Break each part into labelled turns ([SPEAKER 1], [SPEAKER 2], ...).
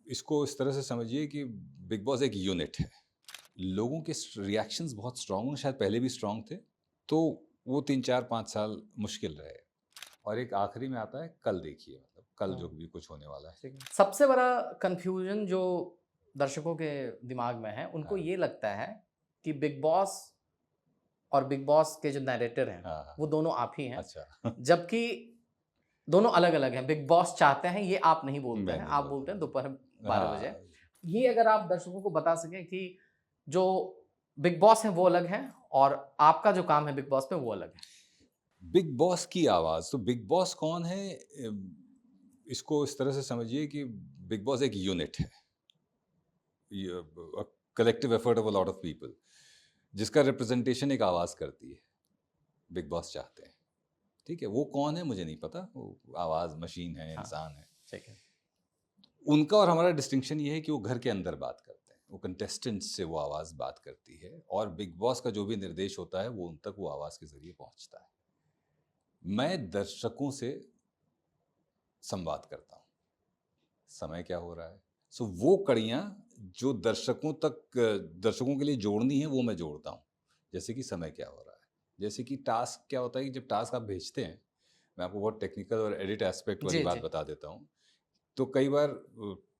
[SPEAKER 1] इसको इस तरह से समझिए कि बिग बॉस एक यूनिट है। लोगों के रिएक्शंस बहुत स्ट्रांग हैं, शायद पहले भी स्ट्रांग थे, तो वो 3 4 5 साल मुश्किल रहे। और एक आखिरी में आता है कल, देखिए मतलब कल जो भी कुछ होने वाला है।
[SPEAKER 2] ठीक है। सबसे बड़ा कंफ्यूजन जो दर्शकों के दिमाग में है, उनको
[SPEAKER 1] हाँ
[SPEAKER 2] ये लगता है कि बिग बॉस और बिग बॉस के जो नैरेटर हैं,
[SPEAKER 1] हाँ हाँ।
[SPEAKER 2] वो दोनों आप ही हैं,
[SPEAKER 1] अच्छा
[SPEAKER 2] जबकि दोनों अलग-अलग हैं। बिग बॉस चाहते हैं, ये आप नहीं बोलते
[SPEAKER 1] मैं
[SPEAKER 2] हैं,
[SPEAKER 1] नहीं
[SPEAKER 2] आप बोलते हैं
[SPEAKER 1] बोलता।
[SPEAKER 2] दोपहर 12 बजे।
[SPEAKER 1] हाँ,
[SPEAKER 2] ये अगर आप दर्शकों को बता सकें कि जो बिग बॉस हैं, वो अलग हैं और आपका जो काम है बिग बॉस में, वो अलग है।
[SPEAKER 1] बिग बॉस की आवाज, तो बिग बॉस कौन है? इसको इस तरह से समझिए कि बिग बॉस एक यूनिट है, collective effort of a lot of people, जिसका रिप्रेजेंटेशन एक आवाज करती है। बिग बॉस चाहते हैं, ठीक है, वो कौन है मुझे नहीं पता, वो आवाज मशीन है,
[SPEAKER 2] हाँ,
[SPEAKER 1] इंसान है।
[SPEAKER 2] ठीक है।
[SPEAKER 1] उनका और हमारा डिस्टिंक्शन ये है कि वो घर के अंदर बात करते हैं, वो कंटेस्टेंट्स से वो आवाज बात करती है, और बिग बॉस का जो भी निर्देश होता है वो उन तक वो आवाज के जरिए पहुंचता है। मैं दर्शकों से संवाद करता हूँ, समय क्या हो रहा है, सो वो कड़ियाँ जो दर्शकों के लिए जोड़नी है, वो मैं जोड़ता हूँ। जैसे कि समय क्या हो रहा है, जैसे कि टास्क क्या होता है कि जब टास्क आप भेजते हैं, मैं आपको बहुत टेक्निकल और एडिट एस्पेक्ट वाली
[SPEAKER 2] जी,
[SPEAKER 1] बात
[SPEAKER 2] जी।
[SPEAKER 1] बता देता हूँ। तो कई बार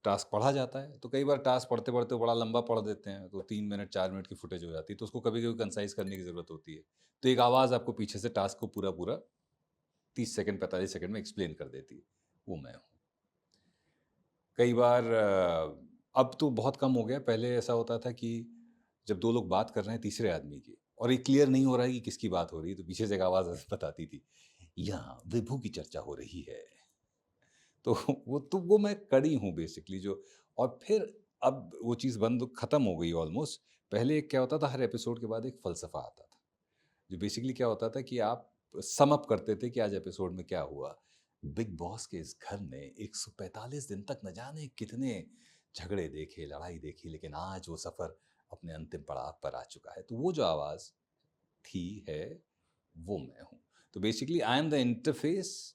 [SPEAKER 1] टास्क पढ़ा जाता है, तो कई बार टास्क पढ़ते पढ़ते बड़ा लंबा पढ़ देते हैं, तो 3 मिनट 4 मिनट की फुटेज हो जाती है, तो उसको कभी कभी कंसाइज करने की जरूरत होती है। तो एक आवाज़ आपको पीछे से टास्क को पूरा पूरा 30 सेकंड 45 सेकंड में एक्सप्लेन कर देती है, वो मैं हूँ। कई बार अब तो बहुत कम हो गया, पहले ऐसा होता था कि जब दो लोग बात कर रहे हैं तीसरे आदमी की, और ये क्लियर नहीं हो रहा है कि किसकी बात हो रही है, तो पीछे से एक आवाज़ बताती थी, यहाँ विभू की चर्चा हो रही है। तो वो मैं कड़ी हूँ बेसिकली, जो और फिर अब वो चीज़ बंद खत्म हो गई ऑलमोस्ट। पहले क्या होता था, हर एपिसोड के बाद एक फ़लसफ़ा आता था, जो बेसिकली क्या होता था कि आप सम अप करते थे कि आज एपिसोड में क्या हुआ। बिग बॉस के इस घर ने 145 दिन तक न जाने कितने झगड़े देखे, लड़ाई देखी, लेकिन आज वो सफ़र अपने अंतिम पड़ाव पर आ चुका है। तो वो जो आवाज़ थी, है, वो मैं हूँ। तो basically I am the interface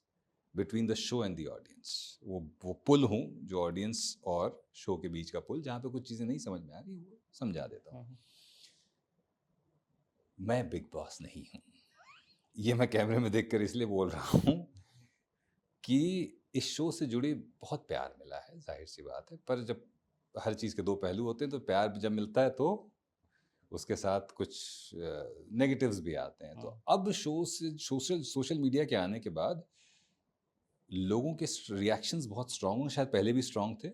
[SPEAKER 1] between the show and the audience. वो पुल हूँ, जो ऑडियंस और शो के बीच का पुल, जहाँ पे कुछ चीज़ें नहीं समझ में आ रही वो समझा देता हूँ।
[SPEAKER 2] हुँ, हुँ।
[SPEAKER 1] मैं बिग बॉस नहीं हूँ, ये मैं कैमरे में देखकर इसलिए बोल रहा हूँ कि इस शो से जुड़ी बहुत प्यार मिला है, जाहिर सी बात है, पर जब हर चीज़ के दो पहलू होते हैं, तो प्यार जब मिलता है तो उसके साथ कुछ नेगेटिव्स भी आते हैं। तो
[SPEAKER 2] हुँ।
[SPEAKER 1] अब शो से सोशल सोशल मीडिया के आने के बाद लोगों के रिएक्शंस बहुत स्ट्रांग हैं, शायद पहले भी स्ट्रांग थे,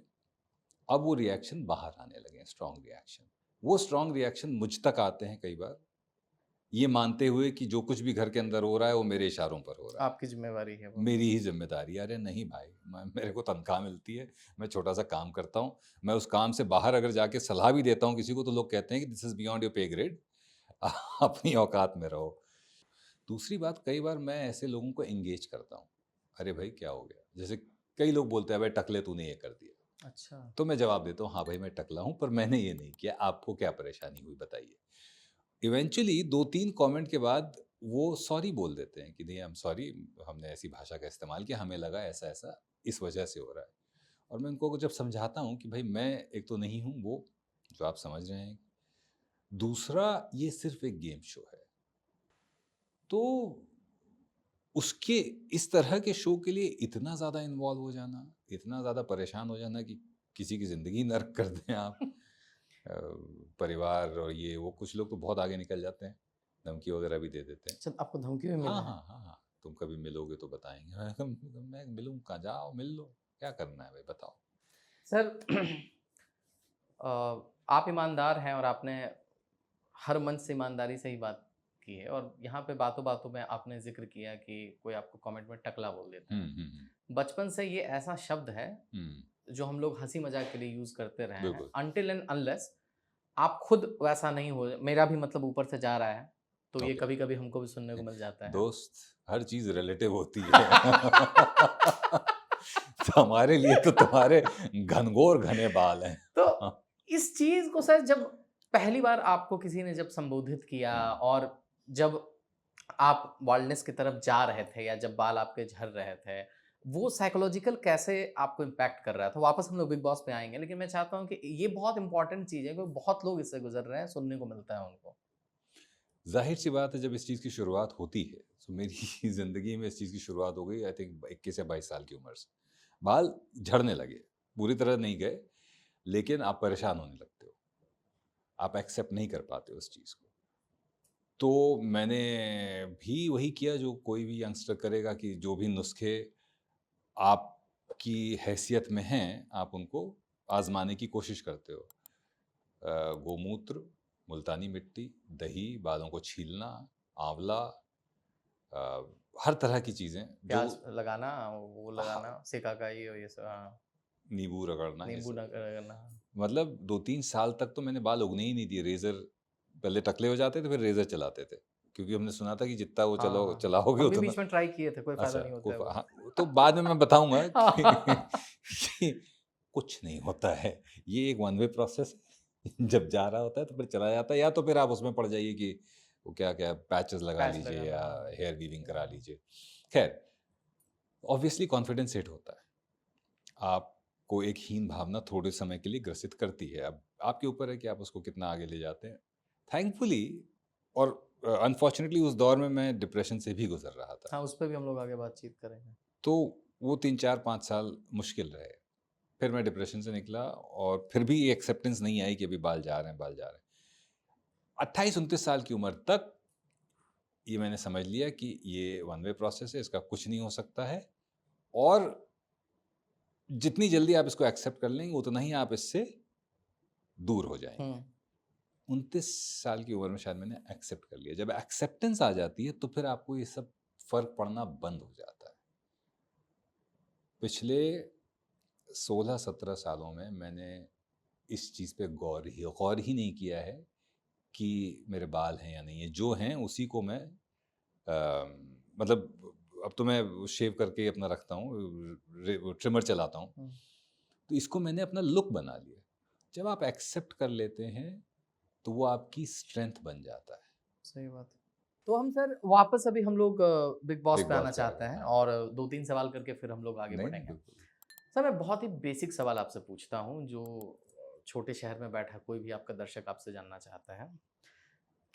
[SPEAKER 1] अब वो रिएक्शन बाहर आने लगे हैं, स्ट्रांग रिएक्शन। वो स्ट्रांग रिएक्शन मुझ तक आते हैं कई बार, ये मानते हुए कि जो कुछ भी घर के अंदर हो रहा है वो मेरे इशारों पर हो रहा है,
[SPEAKER 2] आपकी ज़िम्मेवारी है वो।
[SPEAKER 1] मेरी ही जिम्मेदारी है। अरे नहीं भाई, मेरे को तनख्वाह मिलती है, मैं छोटा सा काम करता हूँ, मैं उस काम से बाहर अगर जाके सलाह भी देता हूँ किसी को, तो लोग कहते हैं कि दिस इज बियॉन्ड योर पे ग्रेड, अपनी औकात में रहो। दूसरी बात, कई बार मैं ऐसे लोगों को एंगेज करता हूँ, अरे भाई क्या हो गया, जैसे कई लोग बोलते हैं भाई टकले तूने ये कर दिया,
[SPEAKER 2] अच्छा।
[SPEAKER 1] तो मैं जवाब देता हूँ हाँ भाई मैं टकला हूँ, पर मैंने ये नहीं किया, आपको क्या परेशानी हुई बताइए। इवेंचुअली 2 3 कमेंट के बाद वो सॉरी बोल देते हैं कि नहीं, आई एम सॉरी, हमने ऐसी भाषा का इस्तेमाल किया, हमें लगा ऐसा ऐसा इस वजह से हो रहा है। और मैं उनको जब समझाता हूँ कि भाई मैं एक तो नहीं हूँ वो जो आप समझ रहे हैं, दूसरा ये सिर्फ एक गेम शो है, तो उसके इस तरह के शो के लिए इतना ज़्यादा इन्वॉल्व हो जाना, इतना ज़्यादा परेशान हो जाना कि किसी की ज़िंदगी नर्क कर दें आप, अ, परिवार और ये वो, कुछ लोग तो बहुत आगे निकल जाते हैं, धमकी वगैरह भी दे देते हैं।
[SPEAKER 2] अच्छा, आपको धमकी भी मिला
[SPEAKER 1] हाँ
[SPEAKER 2] है?
[SPEAKER 1] हाँ हाँ हाँ, तुम कभी मिलोगे तो बताएंगे। मैं मिलूँ कहाँ, जाओ मिल लो, क्या करना है भाई बताओ।
[SPEAKER 2] सर अ, आप ईमानदार हैं और आपने हर मन से ईमानदारी से ही बात की है और यहाँ पे बातों-बातों में आपने ज़िक्र किया कि कोई आपको कमेंट में टकला बोल देता है। बचपन से ये ऐसा शब्द है,
[SPEAKER 1] हम्म,
[SPEAKER 2] जो हम लोग हँसी-मज़ाक के लिए यूज़ करते रहे हैं
[SPEAKER 1] बिल्कुल।
[SPEAKER 2] अनटिल एंड अनलेस आप खुद वैसा नहीं हो, मेरा भी मतलब ऊपर से जा रहा है, तो ये
[SPEAKER 1] ओके
[SPEAKER 2] कभी-कभी हमको भी सुनने को मिल जाता है।
[SPEAKER 1] दोस्त, हर चीज रिलेटिव होती है। तो हमारे लिए तो तुम्हारे घनघोर घने बाल हैं।
[SPEAKER 2] तो इस चीज़ को सर जब पहली बार आपको किसी ने जब संबोधित किया
[SPEAKER 1] हम्म,
[SPEAKER 2] और जब आप बाल्डनेस की तरफ जा रहे थे या जब बाल आपके झड़ रहे थे, वो साइकोलॉजिकल कैसे आपको इम्पैक्ट कर रहा था? वापस हम लोग बिग बॉस पे आएँगे, लेकिन मैं चाहता हूँ कि ये बहुत इम्पोर्टेंट चीज़ है क्योंकि बहुत लोग इससे गुज़र रहे हैं, सुनने को मिलता है उनको।
[SPEAKER 1] ज़ाहिर-सी बात है जब इस चीज़ की शुरुआत होती है, तो मेरी ज़िंदगी में इस चीज़ की शुरुआत हो गई आई थिंक 21 या 22 साल की उम्र से। बाल झड़ने लगे, पूरी तरह नहीं गए, लेकिन आप परेशान होने लगते हो। आप एक्सेप्ट नहीं कर पाते हो उस चीज़ को। तो मैंने भी वही किया जो कोई भी यंगस्टर करेगा कि जो भी नुस्खे आपकी हैसियत में हैं, आप उनको आज़माने की कोशिश करते हो। गोमूत्र, मुल्तानी मिट्टी, दही, बालों को छीलना, आंवला, अ, हर तरह की चीज़ें जो
[SPEAKER 2] प्याज़ लगाना, वो
[SPEAKER 1] हाँ,
[SPEAKER 2] लगाना, सिकाकाई और ये सब, हाँ,
[SPEAKER 1] नींबू रगड़ना ये
[SPEAKER 2] नींबू
[SPEAKER 1] सब।
[SPEAKER 2] रगड़ना।
[SPEAKER 1] मतलब 2-3 साल तक तो मैंने बाल उगने ही नहीं दिए। रेज़र पहले टकले हो जाते थे, फिर रेज़र चलाते थे। क्योंकि हमने सुना था कि जितना वो
[SPEAKER 2] हाँ,
[SPEAKER 1] चलाओ
[SPEAKER 2] हाँ।
[SPEAKER 1] चलाओगे
[SPEAKER 2] हम भी
[SPEAKER 1] उतना
[SPEAKER 2] बीच में ट्राई किए थे, कोई फ़ायदा
[SPEAKER 1] अच्छा,
[SPEAKER 2] नहीं होता है वो।
[SPEAKER 1] हाँ, तो बाद में मैं बताऊँगा कि
[SPEAKER 2] हाँ,
[SPEAKER 1] कि कुछ नहीं होता है। ये एक वन वे प्रोसेस है। जब जा रहा होता है तो फिर चला जाता है या तो फिर आप उसमें पड़ जाइए कि वो क्या-क्या पैचेज़ लगा
[SPEAKER 2] पैच
[SPEAKER 1] लीजिए
[SPEAKER 2] लगाना,
[SPEAKER 1] या
[SPEAKER 2] हाँ।
[SPEAKER 1] हेयर वीविंग करा
[SPEAKER 2] हाँ,
[SPEAKER 1] लीजिए। ख़ैर, ऑब्वियसली कॉन्फिडेंस हिट होता है। आपको एक हीन भावना थोड़े समय के लिए ग्रसित करती है। अब आपके ऊपर है कि आप उसको कितना आगे ले जाते हैं। थैंकफुली और अनफॉर्चुनेटली उस दौर में मैं डिप्रेशन से भी गुज़र रहा था।
[SPEAKER 2] हाँ, उस पे भी हम लोग आगे बातचीत करेंगे।
[SPEAKER 1] तो वो 3, 4, 5 साल मुश्किल रहे। फिर मैं डिप्रेशन से निकला और फिर भी ये एक्सेप्टेंस नहीं आई कि अभी बाल जा रहे हैं, बाल जा रहे हैं। 28-29 साल की उम्र तक ये मैंने समझ लिया कि ये वन वे प्रोसेस है, इसका कुछ नहीं हो सकता है और जितनी जल्दी आप इसको एक्सेप्ट कर लेंगे, उतना ही आप इससे दूर हो जाएँगे।
[SPEAKER 2] हुँ,
[SPEAKER 1] 29 साल की उम्र में शायद मैंने एक्सेप्ट कर लिया। जब एक्सेप्टेंस आ जाती है, तो फिर आपको ये सब फ़र्क पड़ना बंद हो जाता है। पिछले 16-17 सालों में मैंने इस चीज़ पे गौर ही नहीं किया है कि मेरे बाल हैं या नहीं है। जो हैं उसी को मैं मतलब अब तो मैं शेव करके ही अपना रखता हूँ, वो ट्रिमर चलाता हूँ।
[SPEAKER 2] हुँ।
[SPEAKER 1] तो इसको मैंने अपना लुक बना लिया। जब आप एक्सेप्ट कर लेते हैं, तो वो आपकी स्ट्रेंथ बन जाता है।
[SPEAKER 2] सही बात है। तो हम सर वापस अभी हम लोग बिग बॉस
[SPEAKER 1] बिग
[SPEAKER 2] पे आना
[SPEAKER 1] बॉस पे आ
[SPEAKER 2] चाहते
[SPEAKER 1] गए,
[SPEAKER 2] हैं
[SPEAKER 1] हाँ।
[SPEAKER 2] और 2-3 सवाल करके फिर हम लोग आगे
[SPEAKER 1] नहीं, नहीं,
[SPEAKER 2] बढ़ेंगे।
[SPEAKER 1] बिल्कुल।
[SPEAKER 2] सर मैं बहुत ही बेसिक सवाल आपसे पूछता हूँ जो छोटे शहर में बैठा कोई भी आपका दर्शक आपसे जानना चाहता है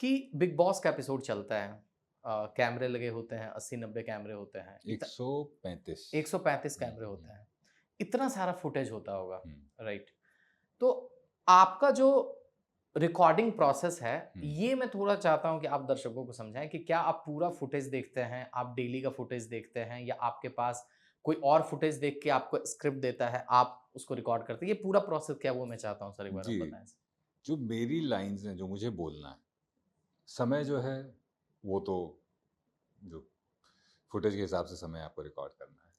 [SPEAKER 2] कि बिग बॉस का एपिसोड चलता है, कैमरे लगे होते हैं, 80-90 कैमरे होते हैं,
[SPEAKER 1] 135।
[SPEAKER 2] 135
[SPEAKER 1] हुँ,
[SPEAKER 2] कैमरे
[SPEAKER 1] हुँ,
[SPEAKER 2] होते हैं। इतना सारा फुटेज होता होगा,
[SPEAKER 1] हुँ,
[SPEAKER 2] राइट? तो आपका जो रिकॉर्डिंग प्रोसेस है,
[SPEAKER 1] हुँ।
[SPEAKER 2] ये मैं थोड़ा चाहता हूँ कि आप दर्शकों को समझाएँ कि क्या आप पूरा फुटेज देखते हैं, आप डेली का फुटेज देखते हैं या आपके पास कोई और फुटेज देख के आपको स्क्रिप्ट देता है, आप उसको रिकॉर्ड करते हैं? ये पूरा प्रोसेस क्या है वो मैं चाहता हूँ सर एक बार आप
[SPEAKER 1] जी,
[SPEAKER 2] बताएँ?
[SPEAKER 1] जो मेरी लाइन्स हैं, जो मुझे बोलना है, समय जो है, वो तो जो फुटेज के हिसाब से समय आपको रिकॉर्ड करना है।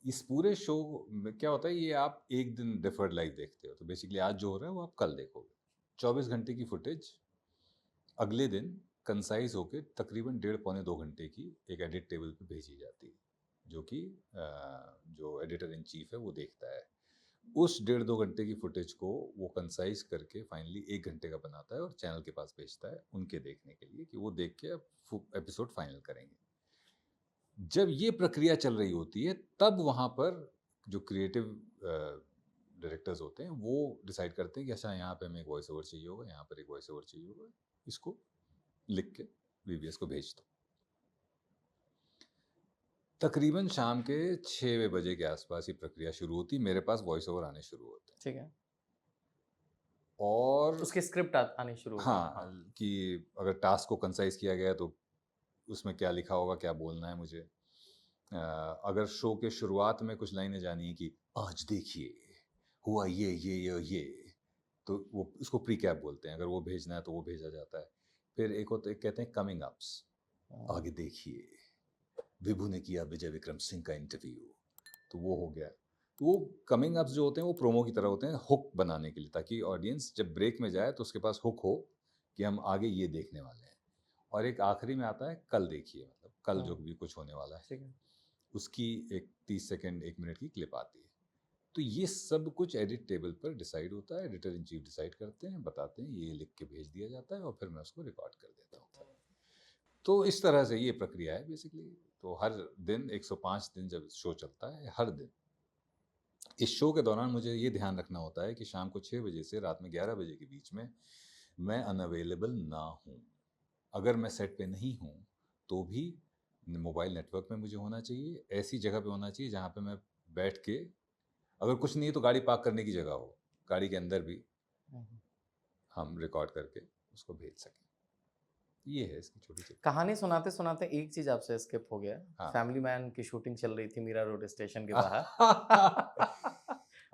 [SPEAKER 1] इस पूरे शो में क्या होता है, ये आप एक दिन डिफर्ड लाइव देखते हो, तो बेसिकली आज जो हो रहा है, वो आप कल देखोगे। 24 घंटे की फुटेज अगले दिन कंसाइज़ होके तकरीबन डेढ़ पौने 2 घंटे की एक एडिट टेबल पे भेजी जाती है, जो कि जो एडिटर इन चीफ है वो देखता है। उस डेढ़ 2 घंटे की फुटेज को वो कंसाइज़ करके फाइनली 1 घंटे का बनाता है और चैनल के पास भेजता है उनके देखने के लिए कि वो देख के अब एपिसोड फाइनल करेंगे। जब ये प्रक्रिया चल रही होती है, तब वहाँ पर जो क्रिएटिव डायरेक्टर्स होते हैं, वो डिसाइड करते हैं कि अच्छा यहाँ पे हमें एक वॉइस ओवर चाहिए होगा, यहाँ पर एक वॉइस ओवर चाहिए होगा, इसको लिख के वीवीएस को भेज दो। तकरीबन शाम के 6 बजे के आसपास ये प्रक्रिया शुरू होती है, मेरे पास वॉइस ओवर आने शुरू होते हैं।
[SPEAKER 2] ठीक है।
[SPEAKER 1] और
[SPEAKER 2] उसकी स्क्रिप्ट आनी शुरू होगी।
[SPEAKER 1] हाँ,
[SPEAKER 2] हाँ।
[SPEAKER 1] कि अगर टास्क को कंसाइज़ किया गया है तो उसमें क्या लिखा होगा, क्या बोलना है मुझे। अगर शो के शुरुआत में कुछ लाइनें जानी है कि आज देखिए, हुआ ये, तो वो उसको प्रीकैप बोलते हैं, अगर वो भेजना है तो वो भेजा जाता है। फिर एक होता है कहते हैं कमिंग अप्स,
[SPEAKER 2] हाँ,
[SPEAKER 1] आगे देखिए, विभु ने किया विजय विक्रम सिंह का इंटरव्यू, तो वो हो गया। तो वो कमिंग अप्स जो होते हैं वो प्रोमो की तरह होते हैं, हुक बनाने के लिए, ताकि ऑडियंस जब ब्रेक में जाए तो उसके पास हुक हो कि हम आगे ये देखने वाले हैं। और एक आखिरी में आता है कल देखिए, मतलब कल जो
[SPEAKER 2] हाँ,
[SPEAKER 1] भी कुछ होने वाला है,
[SPEAKER 2] ठीक है।
[SPEAKER 1] उसकी एक 30 सेकंड 1 मिनट की क्लिप आती है। तो ये सब कुछ एडिट टेबल पर डिसाइड होता है, एडिटर इन चीफ डिसाइड करते हैं, बताते हैं, ये लिख के भेज दिया जाता है और फिर मैं उसको रिकॉर्ड कर देता हूँ। तो इस तरह से ये प्रक्रिया है बेसिकली। तो हर दिन 105 दिन जब शो चलता है, हर दिन इस शो के दौरान मुझे ये ध्यान रखना होता है कि शाम को 6 बजे से रात में 11 बजे के बीच में मैं अनअवेलेबल ना हूँ। अगर मैं सेट पे नहीं हूँ तो भी मोबाइल नेटवर्क में मुझे होना चाहिए, ऐसी जगह पे होना चाहिए जहाँ पे मैं बैठ के, अगर कुछ नहीं है तो गाड़ी पार्क करने की जगह हो, गाड़ी के अंदर भी हम रिकॉर्ड करके उसको भेज सकें। ये है इसकी छोटी सी
[SPEAKER 2] कहानी सुनाते सुनाते एक चीज आपसे स्किप हो गया।
[SPEAKER 1] हाँ।
[SPEAKER 2] फैमिली मैन की शूटिंग चल रही थी मीरा रोड स्टेशन के बाहर।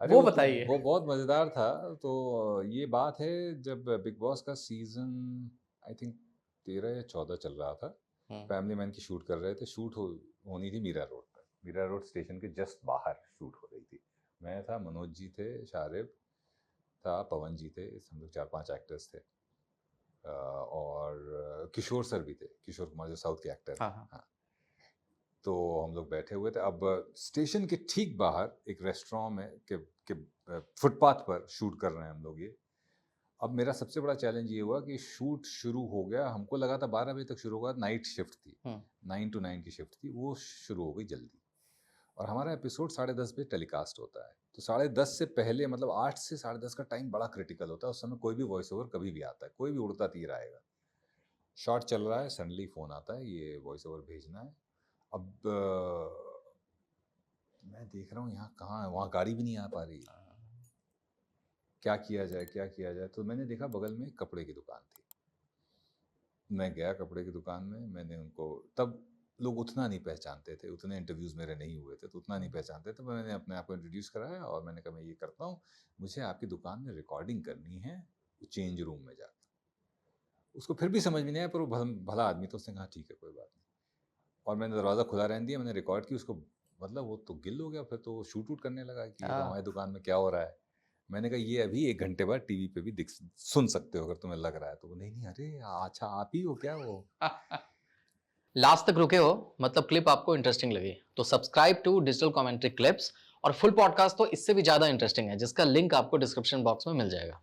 [SPEAKER 1] अरे
[SPEAKER 2] वो
[SPEAKER 1] तो
[SPEAKER 2] बताइए।
[SPEAKER 1] वो बहुत मज़ेदार था। तो ये बात है जब बिग बॉस का सीज़न आई थिंक 13 या 14 चल रहा था। फैमिली मैन की शूट कर रहे थे। शूट होनी थी मीरा रोड पर। मीरा रोड स्टेशन के जस्ट बाहर शूट हो रही थी। मैं था, मनोज जी थे, शारिब था, पवन जी थे, हम लोग 4-5 एक्टर्स थे। और किशोर सर भी थे, किशोर कुमार जो साउथ के एक्टर हैं। हाँ। तो हम लोग बैठे हुए थे। अब स्टेशन के ठीक बाहर एक रेस्टोरेंट में के फुटपाथ पर शूट कर रहे हैं हम लोग ये। अब मेरा सबसे बड़ा चैलेंज ये हुआ कि शूट शुरू हो गया, हमको लगा था 12 बजे तक शुरू होगा, नाइट शिफ्ट थी, 9 to 9 की शिफ्ट थी, वो शुरू हो गई जल्दी। और हमारा एपिसोड 10:30 बजे टेलीकास्ट होता है। तो 10:30 से पहले मतलब 8 से 10:30 का टाइम बड़ा क्रिटिकल होता है। उस समय कोई भी वॉइस ओवर कभी भी आता है, कोई भी उड़ता तीर आएगा। शॉट चल रहा है, सडनली फ़ोन आता है, ये वॉइस ओवर भेजना है। अब मैं देख रहा हूँ यहाँ कहाँ है, वहाँ गाड़ी भी नहीं आ पा रही। क्या किया जाए, क्या किया जाए? तो मैंने देखा बगल में एक कपड़े की दुकान थी। मैं गया कपड़े की दुकान में, मैंने उनको, तब लोग उतना नहीं पहचानते थे, उतने इंटरव्यूज़ मेरे नहीं हुए थे, तो उतना नहीं पहचानते थे। मैंने अपने आप को इंट्रोड्यूस कराया और मैंने कहा मैं ये करता हूँ, मुझे आपकी दुकान में रिकॉर्डिंग करनी है चेंज रूम में जाकर। उसको फिर भी समझ में नहीं आया, पर वो भला आदमी, तो उसने कहा ठीक है कोई बात नहीं। और मैंने दरवाज़ा खुला रहने दिया, मैंने रिकॉर्ड की उसको। मतलब वो तो गिल हो गया, फिर तो शूट वूट करने लगा कि हमारी दुकान में क्या हो रहा है। मैंने कहा ये अभी 1 घंटे बाद टीवी पे भी सुन सकते हो अगर तुम्हें लग रहा है। तो वो नहीं, अरे अच्छा आप ही हो क्या वो?
[SPEAKER 2] लास्ट तक रुके हो, मतलब क्लिप आपको इंटरेस्टिंग लगी तो subscribe to digital commentary clips. और फुल पॉडकास्ट तो इससे भी ज्यादा इंटरेस्टिंग है, जिसका लिंक आपको डिस्क्रिप्शन बॉक्स में मिल जाएगा।